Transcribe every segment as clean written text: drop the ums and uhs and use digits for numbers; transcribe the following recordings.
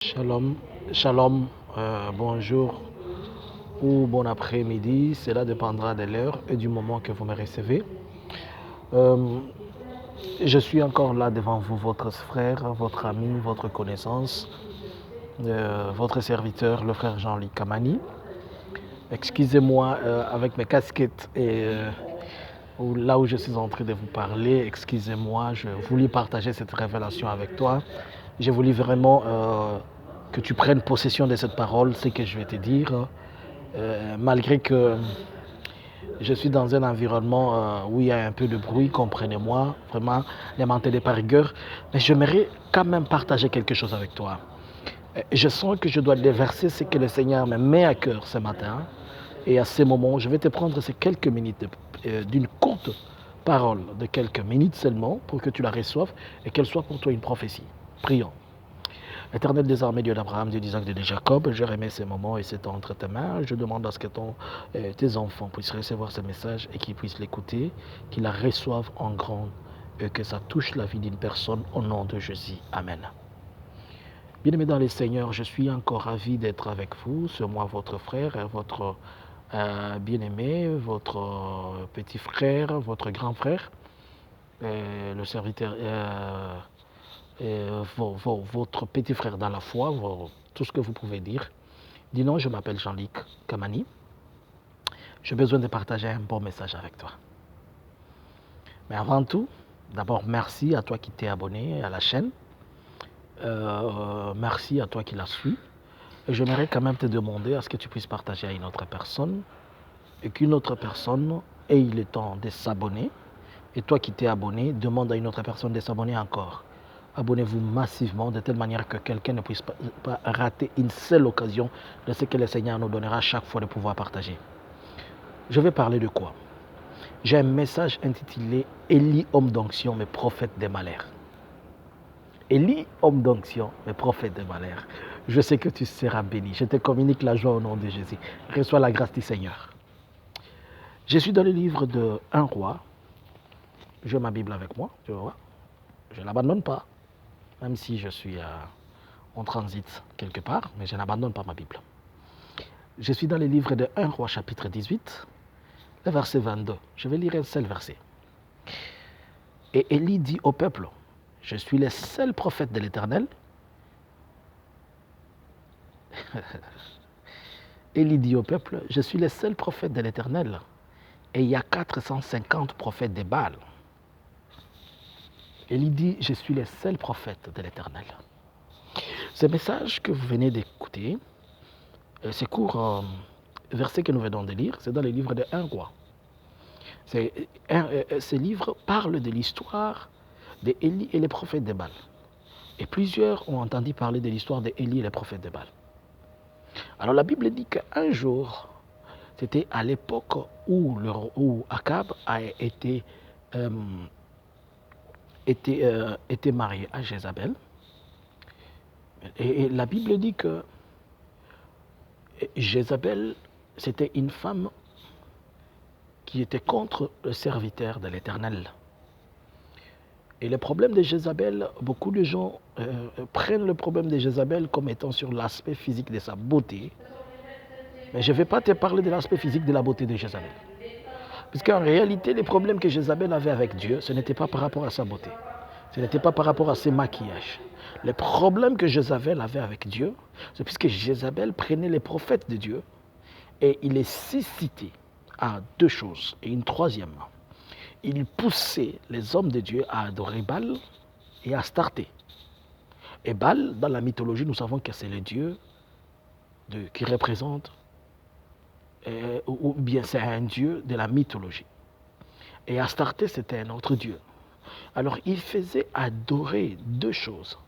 Shalom, shalom, bonjour ou bon après-midi, cela dépendra de l'heure et du moment que vous me recevez. Je suis encore là devant vous, votre frère, votre ami, votre connaissance, votre serviteur, le frère Jean-Luc Kamani. Excusez-moi avec mes casquettes et là où je suis en train de vous parler, excusez-moi, je voulais partager cette révélation avec toi. Je voulais vraiment que tu prennes possession de cette parole, ce que je vais te dire. Malgré que je suis dans un environnement où il y a un peu de bruit, comprenez-moi, vraiment, ne m'entendez pas rigueur, mais j'aimerais quand même partager quelque chose avec toi. Je sens que je dois déverser ce que le Seigneur me met à cœur ce matin. Et à ce moment, je vais te prendre ces quelques minutes d'une courte parole de quelques minutes seulement pour que tu la reçoives et qu'elle soit pour toi une prophétie. Prions. Éternel des armées, Dieu d'Abraham, Dieu d'Isaac, Dieu de Jacob, je remets ces moments et c'est entre tes mains. Je demande à ce que tes enfants puissent recevoir ce message et qu'ils puissent l'écouter, qu'ils la reçoivent en grand et que ça touche la vie d'une personne au nom de Jésus. Amen. Bien-aimés dans les Seigneurs, je suis encore ravi d'être avec vous. C'est moi, votre frère, votre bien-aimé, votre petit frère, votre grand frère, le serviteur, votre petit frère dans la foi, tout ce que vous pouvez dire. Dis non, je m'appelle Jean-Luc Kamani. J'ai besoin de partager un bon message avec toi. Mais avant tout, d'abord merci à toi qui t'es abonné à la chaîne. Merci à toi qui l'as suivi. Et j'aimerais quand même te demander à ce que tu puisses partager à une autre personne et qu'une autre personne ait le temps de s'abonner. Et toi qui t'es abonné, demande à une autre personne de s'abonner encore. Abonnez-vous massivement de telle manière que quelqu'un ne puisse pas rater une seule occasion de ce que le Seigneur nous donnera chaque fois de pouvoir partager. Je vais parler de quoi? J'ai un message intitulé « Élie, homme d'onction, mais prophète des malheurs ». Élie, homme d'onction, mais prophète des malheurs. Je sais que tu seras béni. Je te communique la joie au nom de Jésus. Reçois la grâce du Seigneur. Je suis dans le livre de 1 roi. J'ai ma Bible avec moi, tu vois. Je ne l'abandonne pas, même si je suis en transit quelque part, mais je n'abandonne pas ma Bible. Je suis dans le livre de 1 roi chapitre 18, le verset 22. Je vais lire un seul verset. Et Élie dit au peuple, je suis le seul prophète de l'Éternel. Élie dit au peuple, je suis le seul prophète de l'Éternel. Et il y a 450 prophètes de Baal. Élie dit, je suis le seul prophète de l'Éternel. Ce message que vous venez d'écouter, ce court verset que nous venons de lire, c'est dans le livre de 1 roi. Ce livre parle de l'histoire d'Élie et les prophètes de Baal. Et plusieurs ont entendu parler de l'histoire d'Élie et les prophètes de Baal. Alors la Bible dit qu'un jour, c'était à l'époque où Akab a été marié à Jézabel. Et la Bible dit que Jézabel, c'était une femme qui était contre le serviteur de l'Éternel. Et le problème de Jézabel, beaucoup de gens prennent le problème de Jézabel comme étant sur l'aspect physique de sa beauté. Mais je ne vais pas te parler de l'aspect physique de la beauté de Jézabel. Puisqu'en réalité, les problèmes que Jézabel avait avec Dieu, ce n'était pas par rapport à sa beauté. Ce n'était pas par rapport à ses maquillages. Les problèmes que Jézabel avait avec Dieu, c'est puisque Jézabel prenait les prophètes de Dieu et il les suscitait à deux choses. Et une troisième, il poussait les hommes de Dieu à adorer Baal et à Astarté. Et Baal, dans la mythologie, nous savons que c'est le dieu qui représente, ou bien c'est un dieu de la mythologie. Et Astarté, c'était un autre dieu. Alors, ils faisaient adorer deux choses.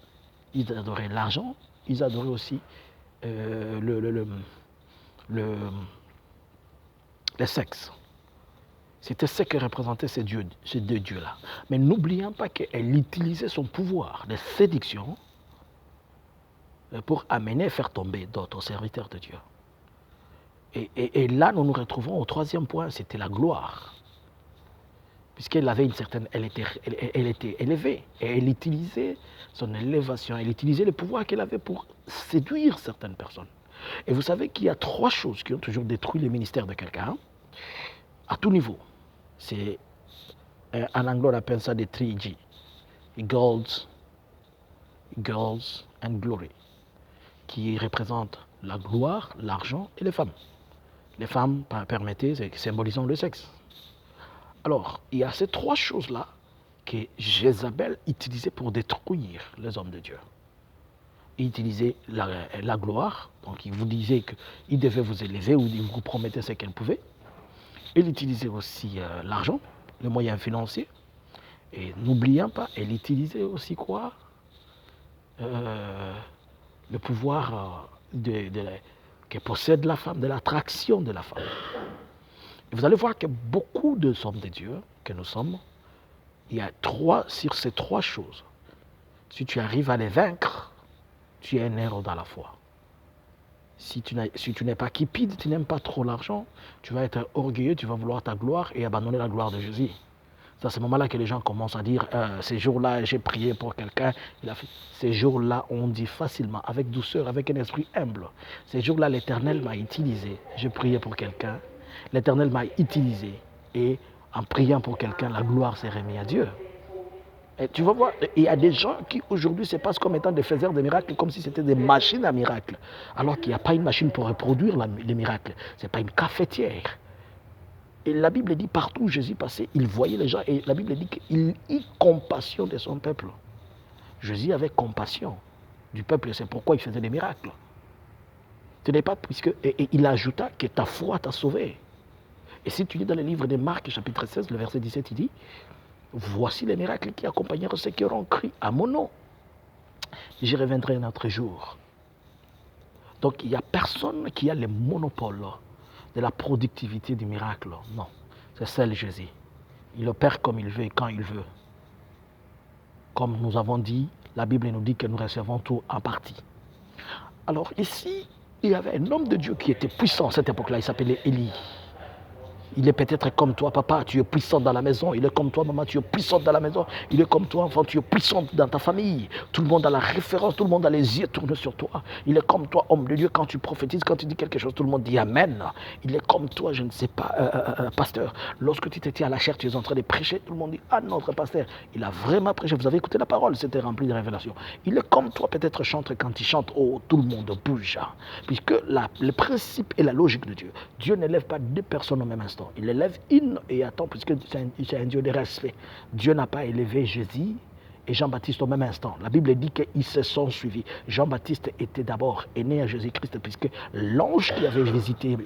Ils adoraient l'argent, ils adoraient aussi le sexe. C'était ce que représentaient ces deux dieux-là. Mais n'oublions pas qu'elle utilisait son pouvoir de séduction pour amener, faire tomber d'autres serviteurs de Dieu. Et là, nous nous retrouvons au troisième point, c'était la gloire. puisqu'elle avait une certaine, elle était élevée, et elle utilisait son élévation, elle utilisait le pouvoir qu'elle avait pour séduire certaines personnes. Et vous savez qu'il y a 3 choses qui ont toujours détruit le ministère de quelqu'un, à tout niveau. C'est, en anglais on appelle ça des 3G, gold, girls and glory, qui représentent la gloire, l'argent et les femmes. Les femmes, permettez, symbolisant le sexe. Alors, il y a ces 3 choses-là que Jézabel utilisait pour détruire les hommes de Dieu. Il utilisait la gloire, donc il vous disait qu'il devait vous élever ou il vous promettait ce qu'elle pouvait. Elle utilisait aussi l'argent, le moyen financier. Et n'oublions pas, elle utilisait aussi quoi? Le pouvoir que possède la femme, de l'attraction de la femme. Et vous allez voir que beaucoup de hommes de Dieu que nous sommes, il y a sur ces 3 choses. Si tu arrives à les vaincre, tu es un héros dans la foi. Si tu n'es pas cupide, tu n'aimes pas trop l'argent, tu vas être orgueilleux, tu vas vouloir ta gloire et abandonner la gloire de Jésus. C'est à ce moment-là que les gens commencent à dire ces jours-là, j'ai prié pour quelqu'un. Ces jours-là, on dit facilement, avec douceur, avec un esprit humble. Ces jours-là, l'Éternel m'a utilisé. J'ai prié pour quelqu'un. L'Éternel m'a utilisé. Et en priant pour quelqu'un, la gloire s'est remise à Dieu. Et tu vas voir, il y a des gens qui aujourd'hui se passent comme étant des faiseurs de miracles, comme si c'était des machines à miracles. Alors qu'il n'y a pas une machine pour reproduire les miracles. Ce n'est pas une cafetière. Et la Bible dit partout où Jésus passait, il voyait les gens. Et la Bible dit qu'il eut compassion de son peuple. Jésus avait compassion du peuple, c'est pourquoi il faisait des miracles. Ce n'est pas puisque... Et il ajouta que ta foi t'a sauvé. Et si tu lis dans le livre de Marc, chapitre 16, le verset 17, il dit, voici les miracles qui accompagneront ceux qui auront cru à mon nom. J'y reviendrai un autre jour. Donc il n'y a personne qui a le monopole de la productivité du miracle. Non, c'est seul Jésus. Il opère comme il veut et quand il veut. Comme nous avons dit, la Bible nous dit que nous recevons tout en partie. Alors ici, il y avait un homme de Dieu qui était puissant à cette époque-là, il s'appelait Élie. Il est peut-être comme toi, papa, tu es puissant dans la maison. Il est comme toi, maman, tu es puissante dans la maison. Il est comme toi, enfant, tu es puissante dans ta famille. Tout le monde a la référence, tout le monde a les yeux tournés sur toi. Il est comme toi, homme de Dieu, quand tu prophétises, quand tu dis quelque chose, tout le monde dit Amen. Il est comme toi, je ne sais pas, pasteur. Lorsque tu t'étais à la chair, tu es en train de prêcher, tout le monde dit Ah, notre pasteur, il a vraiment prêché. Vous avez écouté la parole, c'était rempli de révélations. Il est comme toi, peut-être chanteur, quand il chante, oh, tout le monde bouge. Puisque le principe et la logique de Dieu, Dieu n'élève pas 2 personnes au même instant. Il élève une et attend, puisque c'est un Dieu de respect. Dieu n'a pas élevé Jésus et Jean-Baptiste au même instant. La Bible dit qu'ils se sont suivis. Jean-Baptiste était d'abord né à Jésus-Christ, puisque l'ange qui avait visité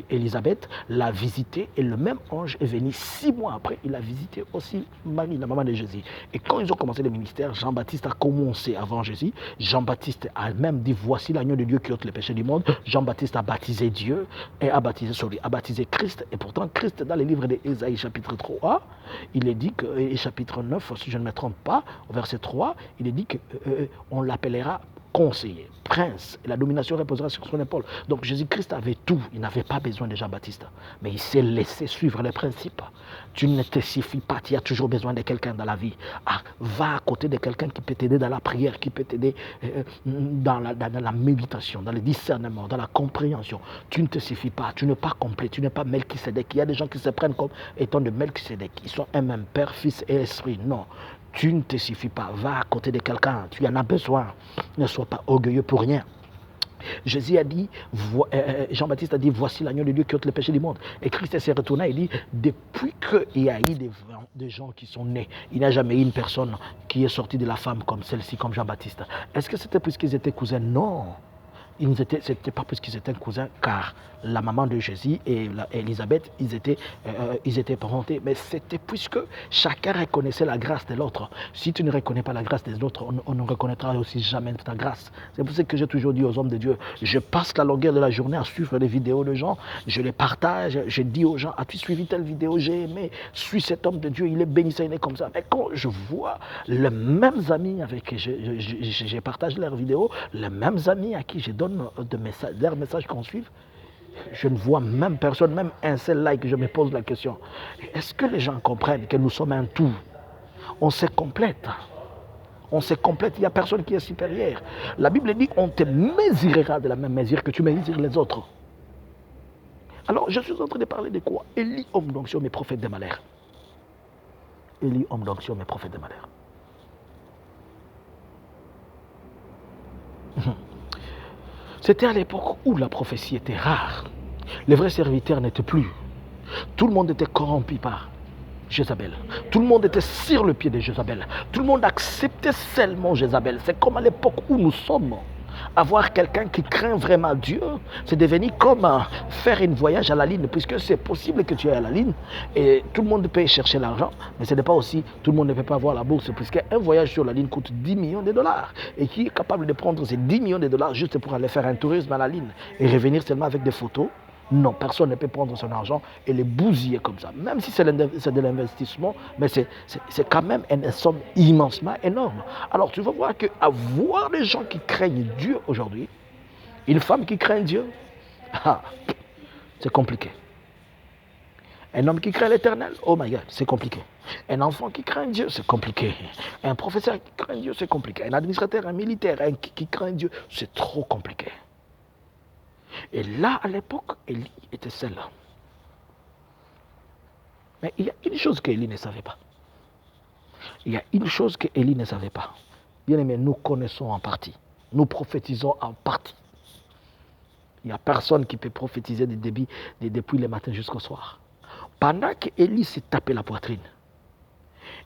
Élisabeth l'a visité, et le même ange est venu 6 mois après. Il a visité aussi Marie, la maman de Jésus. Et quand ils ont commencé le ministère, Jean-Baptiste a commencé avant Jésus. Jean-Baptiste a même dit voici l'agneau de Dieu qui ôte les péchés du monde. Jean-Baptiste a baptisé Dieu et a baptisé Christ. Et pourtant, Christ, dans le livre d'Ésaïe, chapitre 3, il est dit que, et chapitre 9, si je ne me trompe pas, au verset 3, il est dit qu'on l'appellera conseiller, prince, et la domination reposera sur son épaule. Donc Jésus-Christ avait tout, il n'avait pas besoin de Jean-Baptiste, mais il s'est laissé suivre les principes. Tu ne te suffis pas, tu as toujours besoin de quelqu'un dans la vie. Ah, va à côté de quelqu'un qui peut t'aider dans la prière, qui peut t'aider dans la méditation, dans le discernement, dans la compréhension. Tu ne te suffis pas, tu n'es pas complet, tu n'es pas Melchisédek. Il y a des gens qui se prennent comme étant de Melchisédek, ils sont un même Père, Fils et Esprit. Non. Tu ne te suffis pas, va à côté de quelqu'un, tu en as besoin. Ne sois pas orgueilleux pour rien. Jésus a dit, Jean-Baptiste a dit, voici l'agneau de Dieu qui ôte le péché du monde. Et Christ s'est retourné et dit, depuis qu'il y a eu des gens qui sont nés, il n'y a jamais eu une personne qui est sortie de la femme comme celle-ci, comme Jean-Baptiste. Est-ce que c'était puisqu'ils étaient cousins? Non. Ce n'était pas parce qu'ils étaient cousins, car la maman de Jésus et Élisabeth, ils étaient parentés, mais c'était puisque chacun reconnaissait la grâce de l'autre. Si tu ne reconnais pas la grâce des autres, on ne reconnaîtra aussi jamais ta grâce. C'est pour ça que j'ai toujours dit aux hommes de Dieu, je passe la longueur de la journée à suivre les vidéos de gens, je les partage, je dis aux gens, as-tu suivi telle vidéo, j'ai aimé, suis cet homme de Dieu, il est béni, il est comme ça. Mais quand je vois les mêmes amis avec qui je partage leurs vidéos, les mêmes amis à qui je donne leurs messages qu'on suive, Je ne vois même personne, même un seul like, je me pose la question. Est-ce que les gens comprennent que nous sommes un tout? On se complète. On se complète, il n'y a personne qui est supérieur. La Bible dit on te mesurera de la même mesure que tu mesures les autres. Alors, je suis en train de parler de quoi? Élie, homme d'onction, mais prophète de malheur. Élie, homme d'onction, mais prophète de malheur. C'était à l'époque où la prophétie était rare. Les vrais serviteurs n'étaient plus. Tout le monde était corrompu par Jézabel. Tout le monde était sur le pied de Jézabel. Tout le monde acceptait seulement Jézabel. C'est comme à l'époque où nous sommes. Avoir quelqu'un qui craint vraiment Dieu, c'est devenu comme faire un voyage à la ligne, puisque c'est possible que tu ailles à la ligne et tout le monde peut chercher l'argent, mais ce n'est pas aussi, tout le monde ne peut pas avoir la bourse, puisqu'un voyage sur la ligne coûte 10 millions de dollars. Et qui est capable de prendre ces 10 millions de dollars juste pour aller faire un tourisme à la ligne et revenir seulement avec des photos? Non, personne ne peut prendre son argent et le bousiller comme ça. Même si c'est de l'investissement, mais c'est quand même une somme immensement énorme. Alors tu vas voir qu'avoir des gens qui craignent Dieu aujourd'hui, une femme qui craint Dieu, c'est compliqué. Un homme qui craint l'éternel, oh my God, c'est compliqué. Un enfant qui craint Dieu, c'est compliqué. Un professeur qui craint Dieu, c'est compliqué. Un administrateur, un militaire qui craint Dieu, c'est trop compliqué. Et là, à l'époque, Élie était celle-là. Mais il y a une chose qu'Élie ne savait pas. Il y a une chose qu'Élie ne savait pas. Bien aimé, nous connaissons en partie. Nous prophétisons en partie. Il n'y a personne qui peut prophétiser depuis le matin jusqu'au soir. Pendant qu'Élie s'est tapé la poitrine,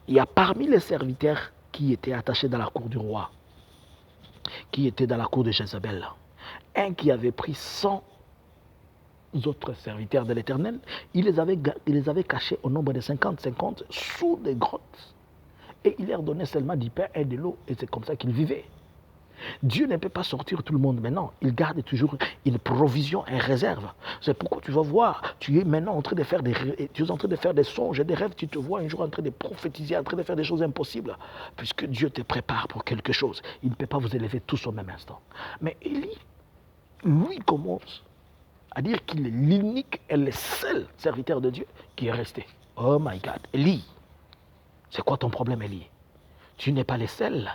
il y a parmi les serviteurs qui étaient attachés dans la cour du roi, qui étaient dans la cour de Jézabel, un qui avait pris 100 autres serviteurs de l'Éternel, il les avait cachés au nombre de 50 sous des grottes. Et il leur donnait seulement du pain et de l'eau, et c'est comme ça qu'ils vivaient. Dieu ne peut pas sortir tout le monde maintenant. Il garde toujours une provision, une réserve. C'est pourquoi tu vas voir, tu es maintenant en train de faire des songes et des rêves. Tu te vois un jour en train de prophétiser, en train de faire des choses impossibles. Puisque Dieu te prépare pour quelque chose. Il ne peut pas vous élever tous au même instant. Mais Élie, lui, commence à dire qu'il est l'unique et le seul serviteur de Dieu qui est resté. Oh my God, Élie, c'est quoi ton problème, Élie? Tu n'es pas le seul.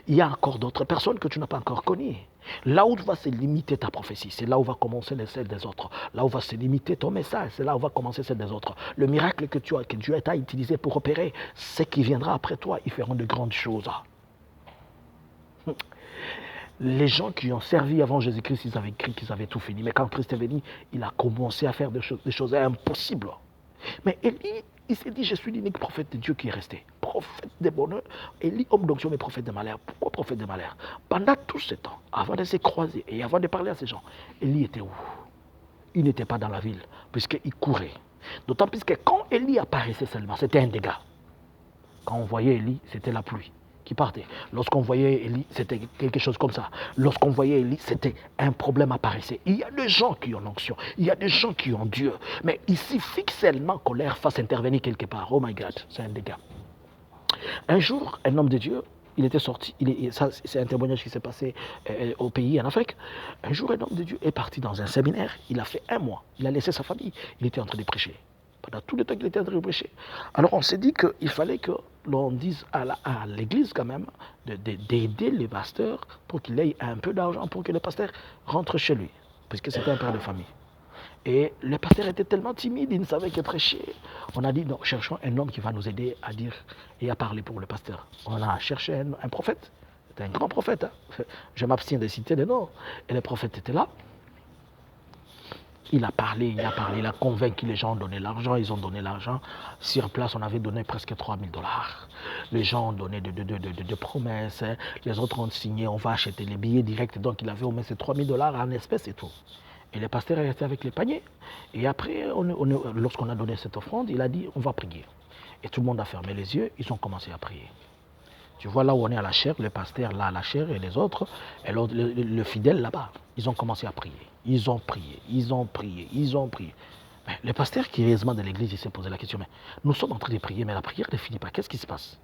Il y a encore d'autres personnes que tu n'as pas encore connues. Là où va se limiter ta prophétie, c'est là où va commencer celle des autres. Là où va se limiter ton message, c'est là où va commencer celle des autres. Le miracle que Dieu t'a utilisé pour opérer, ce qui viendra après toi, ils feront de grandes choses. Les gens qui ont servi avant Jésus-Christ, ils avaient cru qu'ils avaient tout fini. Mais quand Christ est venu, il a commencé à faire des choses impossibles. Mais Élie, il s'est dit, je suis l'unique prophète de Dieu qui est resté. Prophète de bonheur. Élie, homme d'onction, mais prophète de malheur. Pourquoi prophète de malheur? Pendant tout ce temps, avant de se croiser et avant de parler à ces gens, Élie était où? Il n'était pas dans la ville, puisqu'il courait. D'autant plus que quand Élie apparaissait seulement, c'était un dégât. Quand on voyait Élie, c'était la pluie qui partait. Lorsqu'on voyait Élie, c'était quelque chose comme ça. Lorsqu'on voyait Élie, c'était un problème apparaissait. Il y a des gens qui ont l'onction, il y a des gens qui ont Dieu, mais il suffit seulement qu'on leur fasse intervenir quelque part. Oh my God, c'est un dégât. Un jour, un homme de Dieu, il était sorti, ça c'est un témoignage qui s'est passé au pays, en Afrique. Un jour, un homme de Dieu est parti dans un séminaire, il a fait 1 mois, il a laissé sa famille, il était en train de prêcher. Pendant tout le temps qu'il était en train de prêcher. Alors on s'est dit qu'il fallait que l'on dise à l'église quand même d'aider les pasteurs pour qu'il ait un peu d'argent pour que le pasteur rentre chez lui, puisque c'était un père de famille. Et le pasteur était tellement timide, il ne savait que prêcher. On a dit, non, cherchons un homme qui va nous aider à dire et à parler pour le pasteur. On a cherché un prophète, c'était un grand prophète. Hein. Je m'abstiens de citer des noms. Et le prophète était là. Il a parlé, il a convaincu les gens de donner l'argent, ils ont donné l'argent. Sur place, on avait donné presque 3 000 $. Les gens ont donné de promesses, hein. Les autres ont signé, on va acheter les billets directs. Donc il avait au moins ces 3 000 $ en espèces et tout. Et le pasteur est resté avec les paniers. Et après, lorsqu'on a donné cette offrande, il a dit, on va prier. Et tout le monde a fermé les yeux, ils ont commencé à prier. Tu vois là où on est à la chair, le pasteur là à la chair et les autres, et le fidèle là-bas, ils ont commencé à prier. Ils ont prié, ils ont prié, ils ont prié. Mais le pasteur qui est réellement de l'église, il s'est posé la question, mais nous sommes en train de prier, mais la prière ne finit pas. Qu'est-ce qui se passe?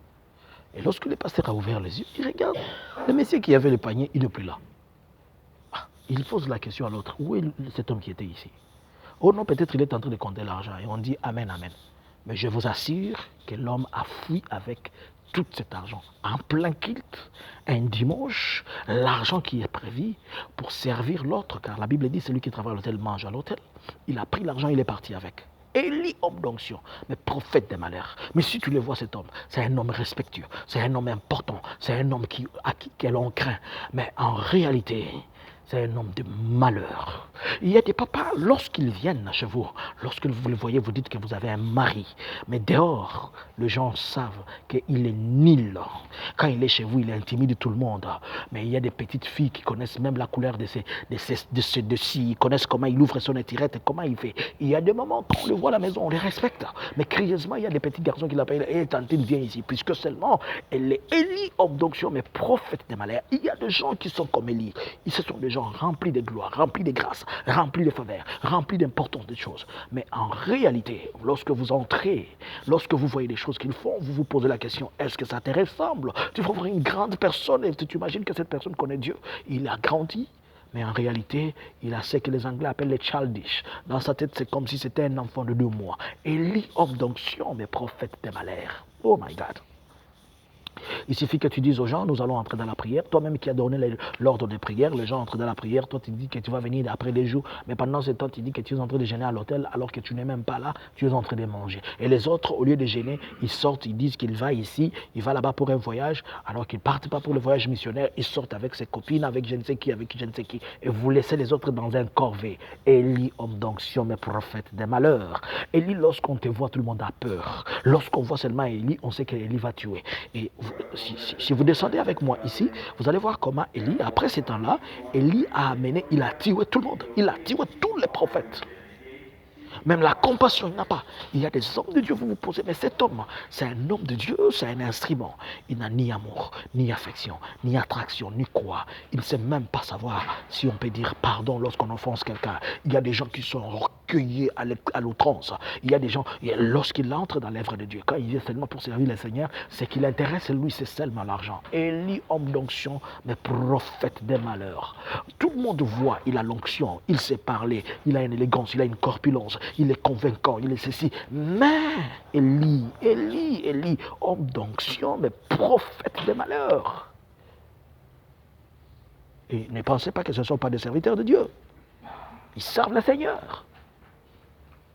Et lorsque le pasteur a ouvert les yeux, il regarde. Le monsieur qui avait le panier, il n'est plus là. Il pose la question à l'autre, où est cet homme qui était ici? Oh non, peut-être il est en train de compter l'argent. Et on dit Amen, Amen. Mais je vous assure que l'homme a fui avec tout cet argent. En plein culte, un dimanche, l'argent qui est prévu pour servir l'autre, car la Bible dit celui qui travaille à l'hôtel mange à l'hôtel. Il a pris l'argent, il est parti avec. Élie, homme d'onction, mais prophète des malheurs. Mais si tu le vois, cet homme, c'est un homme respectueux, c'est un homme important, c'est un homme à qui l'on craint. Mais en réalité, c'est un homme de malheur. Il y a des papas, lorsqu'ils viennent chez vous, lorsque vous le voyez, vous dites que vous avez un mari. Mais dehors, les gens savent qu'il est nul. Quand il est chez vous, il intimide tout le monde. Mais il y a des petites filles qui connaissent même la couleur de ci, ils connaissent comment il ouvre son étirette et comment il fait. Il y a des moments, quand on le voit à la maison, on les respecte. Mais curieusement, il y a des petits garçons qui l'appellent, hé, tantine, viens ici, puisque seulement elle est Élie, homme d'onction, mais prophète des malheurs. Il y a des gens qui sont comme Élie. Ce sont des gens remplis de gloire, remplis de grâce, remplis de faveur, remplis d'importance de choses. Mais en réalité, lorsque vous entrez, lorsque vous voyez les choses qu'ils font, vous vous posez la question, est-ce que ça te ressemble? Tu vas voir une grande personne et tu imagines que cette personne connaît Dieu. Il a grandi, mais en réalité, il a ce que les Anglais appellent les childish. Dans sa tête, c'est comme si c'était un enfant de 2 mois. Élie, homme d'onction, mais prophète des malheurs. Oh my God. Il suffit que tu dises aux gens, nous allons entrer dans la prière. Toi-même qui as donné l'ordre de prière, les gens entrent dans la prière. Toi, tu dis que tu vas venir après des jours. Mais pendant ce temps, tu dis que tu es en train de gêner à l'hôtel alors que tu n'es même pas là. Tu es en train de manger. Et les autres, au lieu de gêner, ils sortent, ils disent qu'il va ici, il va là-bas pour un voyage, alors qu'ils ne partent pas pour le voyage missionnaire. Ils sortent avec ses copines, avec je ne sais qui, avec je ne sais qui. Et vous laissez les autres dans un corvée. Élie, homme d'onction, mais prophète des malheurs. Élie, lorsqu'on te voit, tout le monde a peur. Lorsqu'on voit seulement Élie, on sait qu'Élie va tuer. Et si vous descendez avec moi ici, vous allez voir comment Élie, après ce temps-là, Élie a amené, il a tué tout le monde. Il a tué tous les prophètes. Même la compassion, il n'a pas. Il y a des hommes de Dieu, vous vous posez, mais cet homme, c'est un homme de Dieu, c'est un instrument. Il n'a ni amour, ni affection, ni attraction, ni quoi. Il ne sait même pas savoir si on peut dire pardon lorsqu'on offense quelqu'un. Il y a des gens qui sont recueillis à l'outrance. Il y a des gens, lorsqu'il entre dans l'œuvre de Dieu, quand il vient seulement pour servir le Seigneur, ce qui l'intéresse, lui, c'est seulement l'argent. Élie, homme d'onction, mais prophète des malheurs. Tout le monde voit, il a l'onction, il sait parler, il a une élégance, il a une corpulence. Il est convaincant, il est ceci. Mais Élie, homme d'onction, mais prophète des malheurs. Et ne pensez pas que ce ne sont pas des serviteurs de Dieu. Ils servent le Seigneur.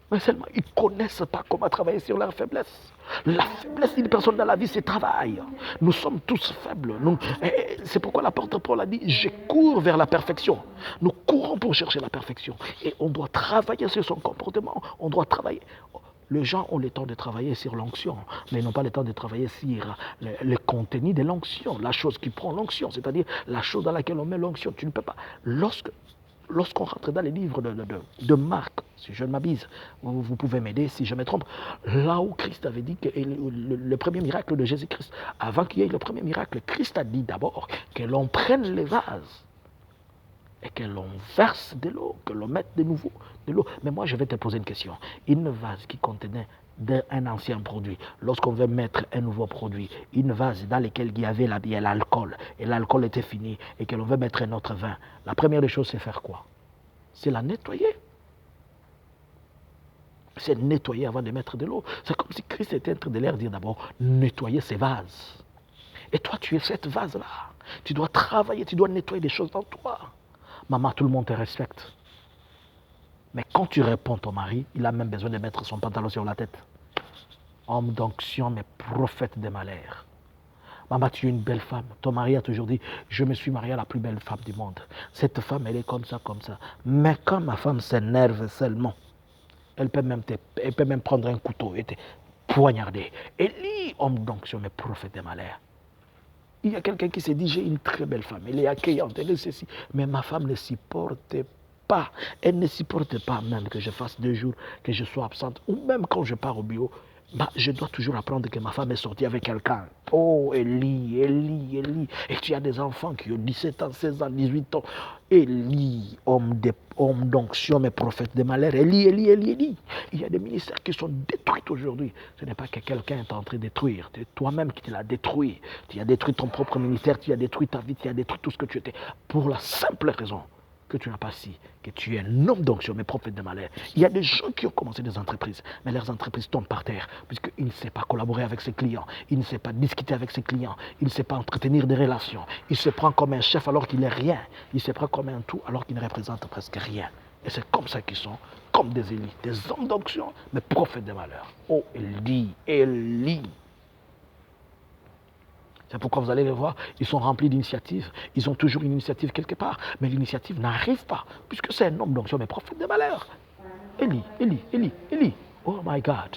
Mais seulement, ils ne connaissent pas comment travailler sur leur faiblesse. La faiblesse d'une personne dans la vie, c'est travail. Nous sommes tous faibles. C'est pourquoi l'apôtre Paul a dit, je cours vers la perfection. Nous courons pour chercher la perfection. Et on doit travailler sur son comportement. On doit travailler. Les gens ont le temps de travailler sur l'onction, mais ils n'ont pas le temps de travailler sur le contenu de l'onction, la chose qui prend l'onction, c'est-à-dire la chose dans laquelle on met l'onction. Tu ne peux pas. Lorsqu'on rentre dans les livres de Marc, si je ne m'abuse, vous pouvez m'aider si je me trompe, là où Christ avait dit que le premier miracle de Jésus-Christ, avant qu'il y ait le premier miracle, Christ a dit d'abord que l'on prenne les vases et que l'on verse de l'eau, que l'on mette de nouveau de l'eau. Mais moi, je vais te poser une question. Une vase qui contenait un ancien produit, lorsqu'on veut mettre un nouveau produit, une vase dans laquelle il y avait l'alcool, et l'alcool était fini, et que l'on veut mettre un autre vin, la première des choses, c'est faire quoi? C'est la nettoyer. C'est nettoyer avant de mettre de l'eau. C'est comme si Christ était en train de leur dire d'abord, nettoyer ces vases. Et toi, tu es cette vase-là. Tu dois travailler, tu dois nettoyer des choses dans toi. Maman, tout le monde te respecte. Mais quand tu réponds à ton mari, il a même besoin de mettre son pantalon sur la tête. Homme d'onction, mais prophète des malheurs. Maman, tu es une belle femme. Ton mari a toujours dit, je me suis marié à la plus belle femme du monde. Cette femme, elle est comme ça, comme ça. Mais quand ma femme s'énerve seulement, elle peut même prendre un couteau et te poignarder. Élie, homme d'onction, mais prophète des malheurs. Il y a quelqu'un qui s'est dit, j'ai une très belle femme, elle est accueillante, elle est ceci. Mais ma femme ne supporte pas. Elle ne supporte pas même que je fasse 2 jours, que je sois absente. Ou même quand je pars au bureau, je dois toujours apprendre que ma femme est sortie avec quelqu'un. Oh, Élie. Et tu as des enfants qui ont 17 ans, 16 ans, 18 ans. Élie, homme d'onction, mais prophète de malheur. Élie. Il y a des ministères qui sont détruits aujourd'hui. Ce n'est pas que quelqu'un est en train de détruire. C'est toi-même qui l'as détruit. Tu as détruit ton propre ministère, tu as détruit ta vie, tu as détruit tout ce que tu étais. Pour la simple raison que tu n'as pas si, que tu es un homme d'onction, mais prophète de malheur. Il y a des gens qui ont commencé des entreprises, mais leurs entreprises tombent par terre, puisqu'il ne sait pas collaborer avec ses clients, il ne sait pas discuter avec ses clients, il ne sait pas entretenir des relations, il se prend comme un chef alors qu'il n'est rien, il se prend comme un tout alors qu'il ne représente presque rien. Et c'est comme ça qu'ils sont, comme des élites, des hommes d'onction, mais prophètes de malheur. Oh, Élie, Élie. C'est pourquoi vous allez les voir, ils sont remplis d'initiatives. Ils ont toujours une initiative quelque part. Mais l'initiative n'arrive pas, puisque c'est un homme d'onction, mais prophète de malheur. Élie, Élie, Élie, Élie. Oh my God.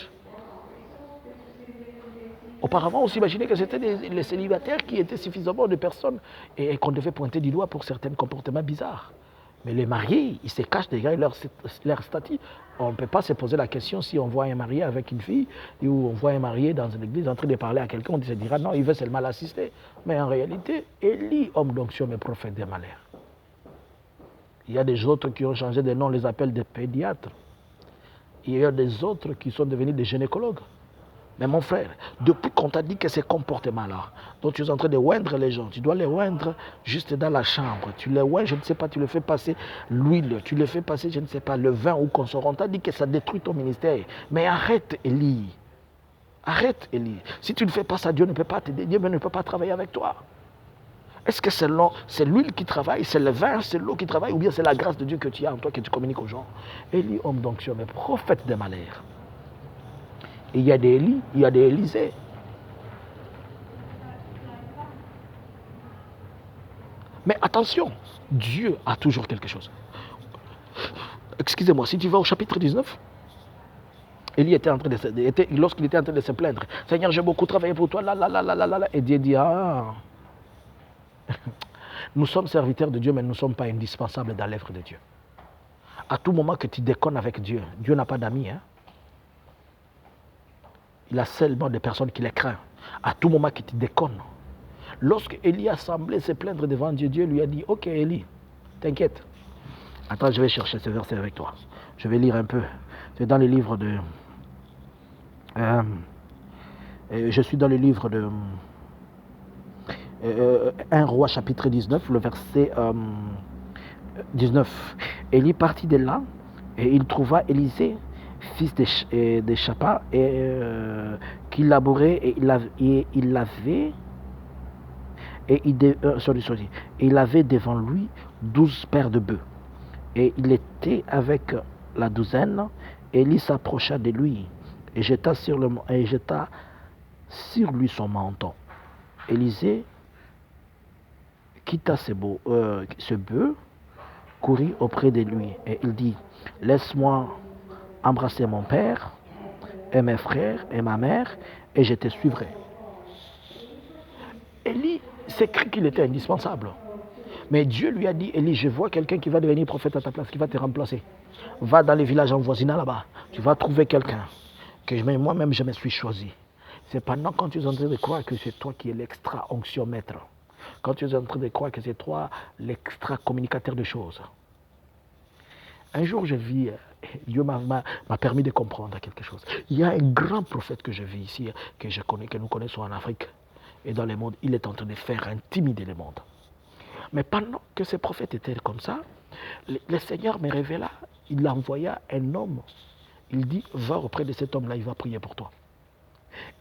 Auparavant, on s'imaginait que c'était les célibataires qui étaient suffisamment de personnes et qu'on devait pointer du doigt pour certains comportements bizarres. Mais les mariés, ils se cachent derrière leur statut. On ne peut pas se poser la question si on voit un marié avec une fille ou on voit un marié dans une église en train de parler à quelqu'un, on se dira non, il veut seulement l'assister. Mais en réalité, Élie, homme d'onction, mais prophète des malheurs. Il y a des autres qui ont changé de nom, on les appelle des pédiatres. Il y a des autres qui sont devenus des gynécologues. Mais mon frère, depuis qu'on t'a dit que ces comportements-là, dont tu es en train de oindre les gens, tu dois les oindre juste dans la chambre. Tu les oins, je ne sais pas, tu le fais passer l'huile, tu le fais passer, je ne sais pas, le vin ou qu'on on t'a dit que ça détruit ton ministère. Mais arrête, Élie. Arrête, Élie. Si tu ne fais pas ça, Dieu ne peut pas t'aider, Dieu ne peut pas travailler avec toi. Est-ce que c'est l'huile qui travaille, c'est le vin, c'est l'eau qui travaille, ou bien c'est la grâce de Dieu que tu as en toi, que tu communiques aux gens? Élie, homme d'onction, mais prophète des malheurs. Et il y a des Élie, il y a des Élisée. Mais attention, Dieu a toujours quelque chose. Excusez-moi, si tu vas au chapitre 19, Élie était en train lorsqu'il était en train de se plaindre, Seigneur, j'ai beaucoup travaillé pour toi, et Dieu dit, ah, nous sommes serviteurs de Dieu, mais nous ne sommes pas indispensables dans l'œuvre de Dieu. À tout moment que tu déconnes avec Dieu, Dieu n'a pas d'amis, hein? Il a seulement des personnes qui les craignent. À tout moment que tu déconnes. Lorsque Élie a semblé se plaindre devant Dieu, Dieu lui a dit, ok Élie, t'inquiète. Attends, je vais chercher ce verset avec toi. Je vais lire un peu. C'est dans le livre de... je suis dans le livre de... 1 Roi chapitre 19, le verset 19. Élie partit de là et il trouva Élisée, fils de Shaphat, qui labourait et il avait devant lui 12 paires de bœufs. Et il était avec la douzaine. Élie s'approcha de lui et jeta sur lui son menton. Élisée quitta ce bœuf, courut auprès de lui et il dit, laisse-moi embrasser mon père et mes frères et ma mère et je te suivrai. Élie s'est cru qu'il était indispensable. Mais Dieu lui a dit, Élie, je vois quelqu'un qui va devenir prophète à ta place, qui va te remplacer. Va dans les villages envoisinants là-bas. Tu vas trouver quelqu'un que moi-même je me suis choisi. C'est pendant quand tu es en train de croire que c'est toi qui es l'extra-onction maître. Quand tu es en train de croire que c'est toi l'extra-communicateur de choses. Un jour, je vis, Dieu m'a permis de comprendre quelque chose. Il y a un grand prophète que je vis ici, que je connais, que nous connaissons en Afrique et dans le monde. Il est en train de faire intimider le monde. Mais pendant que ce prophète était comme ça, le Seigneur me révéla, il envoya un homme. Il dit, va auprès de cet homme-là, il va prier pour toi.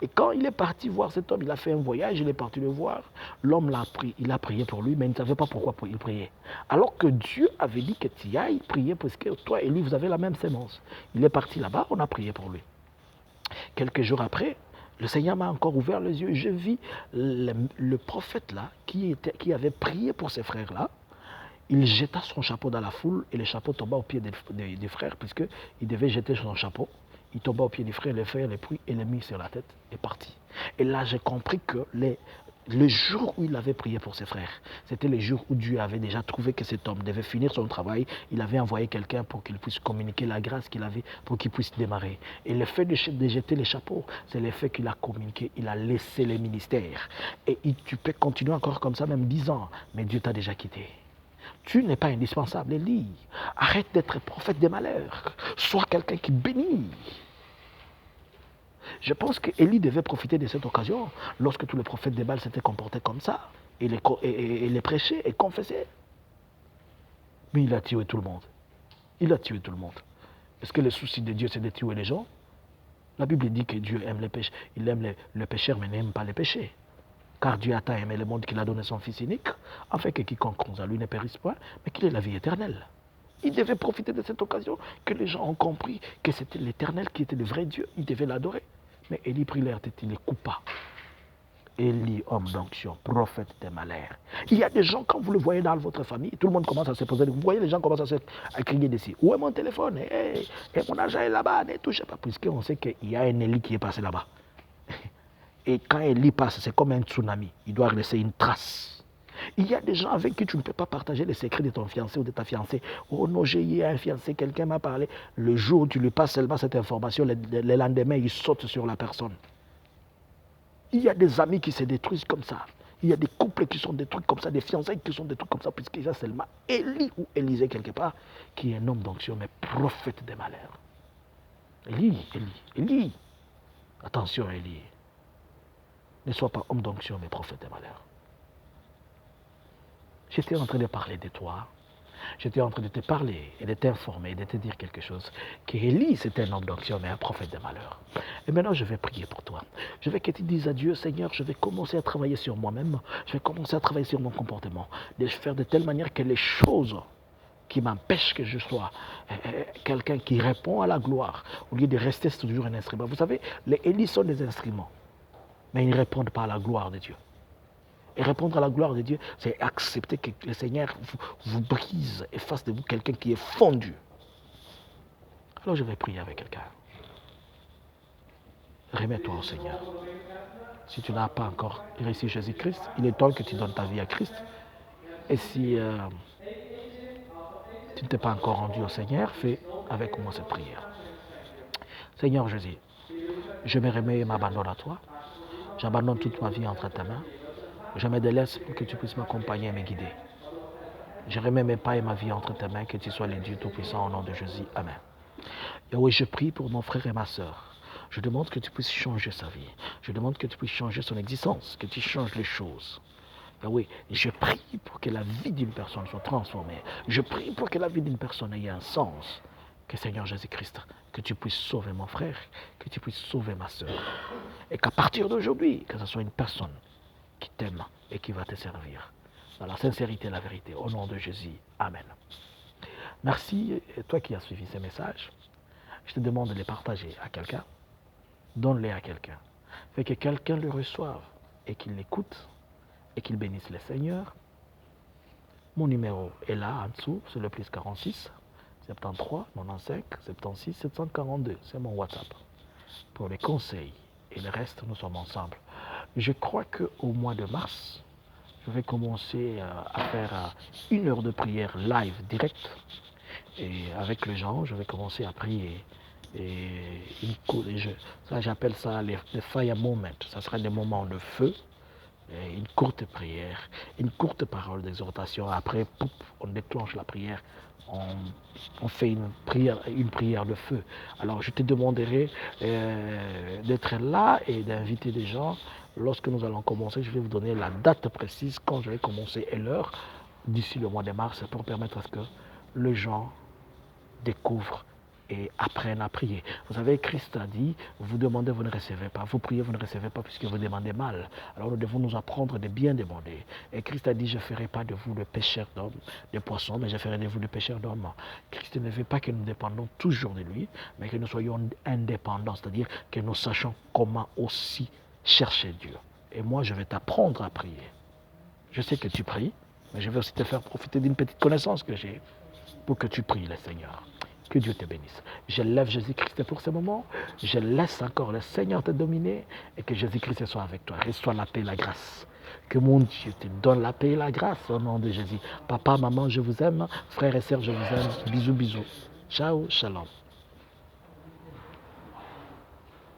Et quand il est parti voir cet homme, il a fait un voyage, il est parti le voir. L'homme l'a pris, il a prié pour lui, mais il ne savait pas pourquoi il priait. Alors que Dieu avait dit que tu ailles prier parce que toi et lui, vous avez la même sémence. Il est parti là-bas, on a prié pour lui. Quelques jours après, le Seigneur m'a encore ouvert les yeux. Je vis le prophète là, qui avait prié pour ses frères là. Il jeta son chapeau dans la foule et le chapeau tomba au pied des frères, puisqu'il devait jeter son chapeau. Il tomba au pied des frères, les frères les prit et les mit sur la tête et partit. Et là, j'ai compris que le jour où il avait prié pour ses frères, c'était le jour où Dieu avait déjà trouvé que cet homme devait finir son travail. Il avait envoyé quelqu'un pour qu'il puisse communiquer la grâce qu'il avait, pour qu'il puisse démarrer. Et le fait de jeter les chapeaux, c'est le fait qu'il a communiqué, il a laissé les ministères. Et tu peux continuer encore comme ça, même 10 ans, mais Dieu t'a déjà quitté. Tu n'es pas indispensable, Élie. Arrête d'être prophète des malheurs. Sois quelqu'un qui bénit. Je pense qu'Élie devait profiter de cette occasion lorsque tous les prophètes des Baal s'étaient comportés comme ça et les prêchaient et confessaient. Mais il a tué tout le monde. Il a tué tout le monde. Est-ce que le souci de Dieu, c'est de tuer les gens? La Bible dit que Dieu aime les pécheurs. Il aime le pécheur, mais n'aime pas les péchés. Car Dieu a tant aimé le monde qu'il a donné son Fils unique, afin que quiconque croit en lui ne périsse point, mais qu'il ait la vie éternelle. Il devait profiter de cette occasion que les gens ont compris que c'était l'Éternel qui était le vrai Dieu. Ils devaient l'adorer. Mais Élie prit leur tête, il les coupa. Élie, homme d'onction, prophète des malheurs. Il y a des gens, quand vous le voyez dans votre famille, tout le monde commence à se poser. Vous voyez, les gens commencent à crier dessus. Où est mon téléphone? Mon argent est là-bas, ne touchez pas. Puisqu'on sait qu'il y a un Élie qui est passé là-bas. Et quand Élie passe, c'est comme un tsunami. Il doit laisser une trace. Il y a des gens avec qui tu ne peux pas partager les secrets de ton fiancé ou de ta fiancée. Oh non, j'ai un fiancé, quelqu'un m'a parlé. Le jour où tu lui passes seulement cette information, le lendemain, il saute sur la personne. Il y a des amis qui se détruisent comme ça. Il y a des couples qui sont détruits comme ça, des fiançailles qui sont détruits comme ça, puisqu'il y a seulement Élie ou Élisée quelque part, qui est un homme d'onction, mais prophète des malheurs. Élie. Attention, Élie. Ne sois pas homme d'onction, mais prophète des malheurs. J'étais en train de parler de toi. J'étais en train de te parler et de t'informer, de te dire quelque chose. Qu'Élie, c'était un homme d'onction, mais un prophète de malheur. Et maintenant, je vais prier pour toi. Je veux que tu dises à Dieu, Seigneur, je vais commencer à travailler sur moi-même. Je vais commencer à travailler sur mon comportement. De faire de telle manière que les choses qui m'empêchent que je sois quelqu'un qui répond à la gloire, au lieu de rester toujours un instrument. Vous savez, les Élis sont des instruments, mais ils ne répondent pas à la gloire de Dieu. Et répondre à la gloire de Dieu, c'est accepter que le Seigneur vous brise et fasse de vous quelqu'un qui est fondu. Alors je vais prier avec quelqu'un. Remets-toi au Seigneur. Si tu n'as pas encore reçu Jésus-Christ, il est temps que tu donnes ta vie à Christ. Et si tu ne t'es pas encore rendu au Seigneur, fais avec moi cette prière. Seigneur Jésus, je me remets et m'abandonne à toi. J'abandonne toute ma vie entre tes mains. Je me délaisse pour que tu puisses m'accompagner et me guider. Je remets mes pas et ma vie entre tes mains, que tu sois le Dieu Tout-Puissant au nom de Jésus. Amen. Et oui, je prie pour mon frère et ma soeur. Je demande que tu puisses changer sa vie. Je demande que tu puisses changer son existence, que tu changes les choses. Et oui, je prie pour que la vie d'une personne soit transformée. Je prie pour que la vie d'une personne ait un sens. Que Seigneur Jésus-Christ, que tu puisses sauver mon frère, que tu puisses sauver ma soeur. Et qu'à partir d'aujourd'hui, que ce soit une personne qui t'aime et qui va te servir. Dans la sincérité et la vérité, au nom de Jésus. Amen. Merci, et toi qui as suivi ces messages. Je te demande de les partager à quelqu'un. Donne-les à quelqu'un. Fais que quelqu'un le reçoive et qu'il l'écoute et qu'il bénisse le Seigneur. Mon numéro est là, en dessous, c'est le plus 46 73 95 76 742. C'est mon WhatsApp. Pour les conseils et le reste, nous sommes ensemble. Je crois qu'au mois de mars, je vais commencer à faire 1 heure de prière live, direct. Et avec les gens, je vais commencer à prier. Et ça, j'appelle ça les fire moments. Ça sera des moments de feu. Et une courte prière, une courte parole d'exhortation. Après, pouf, on déclenche la prière. On fait une prière de feu. Alors, je te demanderai d'être là et d'inviter des gens. Lorsque nous allons commencer, je vais vous donner la date précise quand je vais commencer et l'heure d'ici le mois de mars pour permettre à ce que les gens découvrent et apprennent à prier. Vous savez, Christ a dit, vous demandez, vous ne recevez pas. Vous priez, vous ne recevez pas puisque vous demandez mal. Alors nous devons nous apprendre de bien demander. Et Christ a dit, je ne ferai pas de vous le pêcheur d'hommes, de poissons, mais je ferai de vous le pêcheur d'hommes. Christ ne veut pas que nous dépendons toujours de lui, mais que nous soyons indépendants, c'est-à-dire que nous sachions comment aussi chercher Dieu. Et moi, je vais t'apprendre à prier. Je sais que tu pries, mais je vais aussi te faire profiter d'une petite connaissance que j'ai pour que tu pries le Seigneur. Que Dieu te bénisse. Je lève Jésus-Christ pour ce moment. Je laisse encore le Seigneur te dominer et que Jésus-Christ soit avec toi. Reçois la paix et la grâce. Que mon Dieu te donne la paix et la grâce au nom de Jésus. Papa, maman, je vous aime. Frères et sœurs, je vous aime. Bisous, bisous. Ciao, shalom.